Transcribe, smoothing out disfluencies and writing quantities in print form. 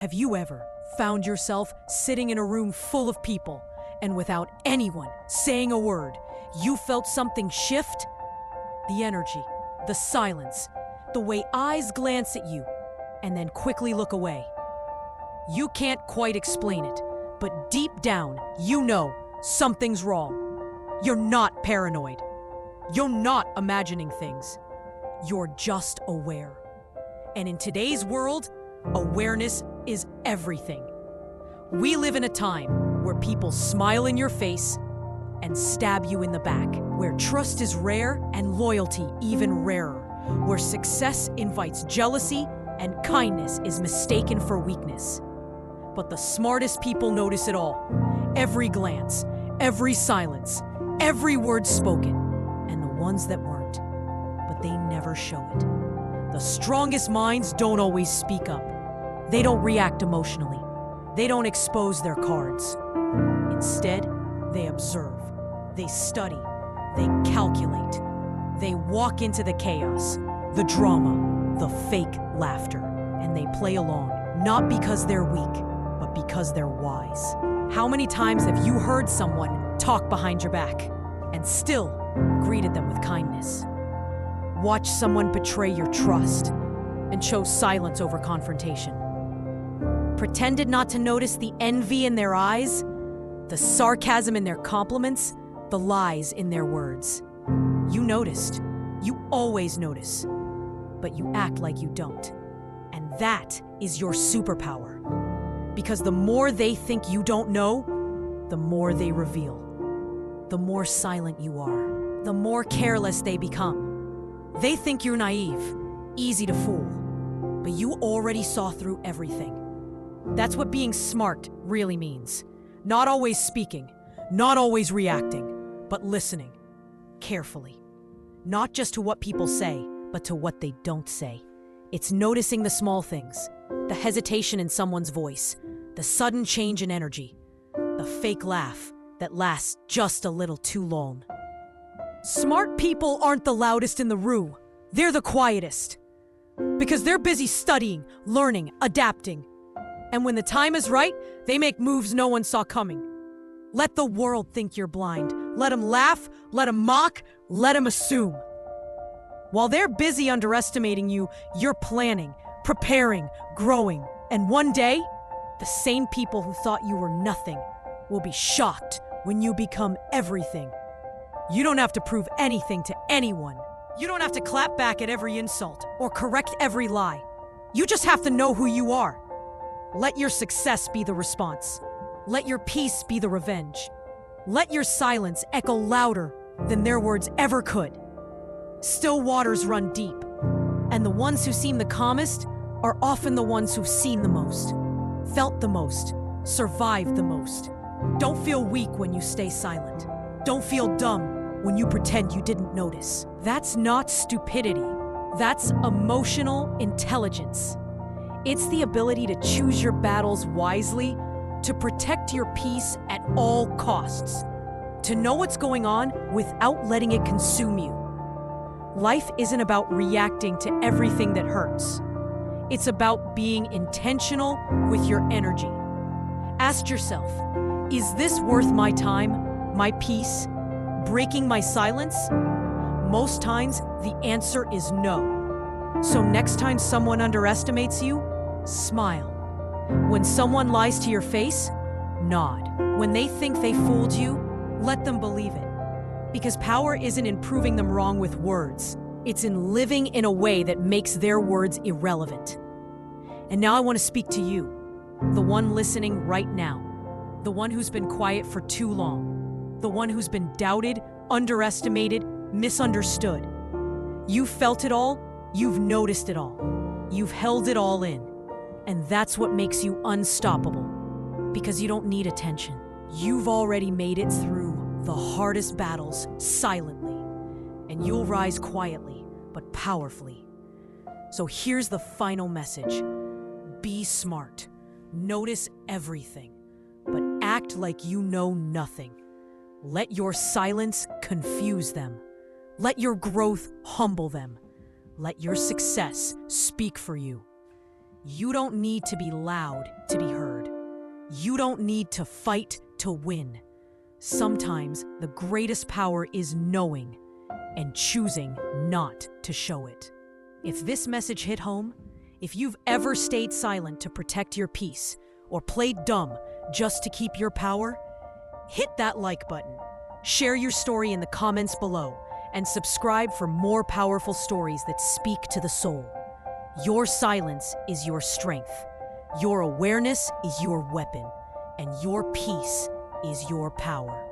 Have you ever found yourself sitting in a room full of people and without anyone saying a word, you felt something shift? The energy, the silence, the way eyes glance at you and then quickly look away. You can't quite explain it, but deep down, you know something's wrong. You're not paranoid. You're not imagining things. You're just aware. And in today's world, awareness is everything. We live in a time where people smile in your face and stab you in the back, where trust is rare and loyalty even rarer, where success invites jealousy and kindness is mistaken for weakness. But the smartest people notice it all. Every glance, every silence, every word spoken, and the ones that weren't, but they never show it. The strongest minds don't always speak up. They don't react emotionally. They don't expose their cards. Instead, they observe. They study. They calculate. They walk into the chaos, the drama, the fake laughter, and they play along, not because they're weak, but because they're wise. How many times have you heard someone talk behind your back and still greeted them with kindness? Watch someone betray your trust and chose silence over confrontation. Pretended not to notice the envy in their eyes, the sarcasm in their compliments, the lies in their words. You noticed. You always notice. But you act like you don't. And that is your superpower. Because the more they think you don't know, the more they reveal. The more silent you are, the more careless they become. They think you're naive, easy to fool, but you already saw through everything. That's what being smart really means. Not always speaking, not always reacting, but listening carefully. Not just to what people say, but to what they don't say. It's noticing the small things, the hesitation in someone's voice, the sudden change in energy, the fake laugh that lasts just a little too long. Smart people aren't the loudest in the room. They're the quietest. Because they're busy studying, learning, adapting. And when the time is right, they make moves no one saw coming. Let the world think you're blind. Let them laugh, let them mock, let them assume. While they're busy underestimating you, you're planning, preparing, growing. And one day, the same people who thought you were nothing will be shocked when you become everything. You don't have to prove anything to anyone. You don't have to clap back at every insult or correct every lie. You just have to know who you are. Let your success be the response. Let your peace be the revenge. Let your silence echo louder than their words ever could. Still waters run deep, and the ones who seem the calmest are often the ones who've seen the most, felt the most, survived the most. Don't feel weak when you stay silent. Don't feel dumb when you pretend you didn't notice. That's not stupidity. That's emotional intelligence. It's the ability to choose your battles wisely, to protect your peace at all costs, to know what's going on without letting it consume you. Life isn't about reacting to everything that hurts. It's about being intentional with your energy. Ask yourself, is this worth my time, my peace, breaking my silence? Most times, the answer is no. So next time someone underestimates you, smile. When someone lies to your face, nod. When they think they fooled you, let them believe it. Because power isn't in proving them wrong with words. It's in living in a way that makes their words irrelevant. And now I want to speak to you, the one listening right now, the one who's been quiet for too long, the one who's been doubted, underestimated, misunderstood. You've felt it all, you've noticed it all, you've held it all in. And that's what makes you unstoppable, because you don't need attention. You've already made it through the hardest battles silently, and you'll rise quietly but powerfully. So here's the final message. Be smart. Notice everything, but act like you know nothing. Let your silence confuse them. Let your growth humble them. Let your success speak for you. You don't need to be loud to be heard. You don't need to fight to win. Sometimes the greatest power is knowing and choosing not to show it. If this message hit home, if you've ever stayed silent to protect your peace or played dumb just to keep your power, hit that like button, share your story in the comments below, and subscribe for more powerful stories that speak to the soul. Your silence is your strength. Your awareness is your weapon, and your peace is your power.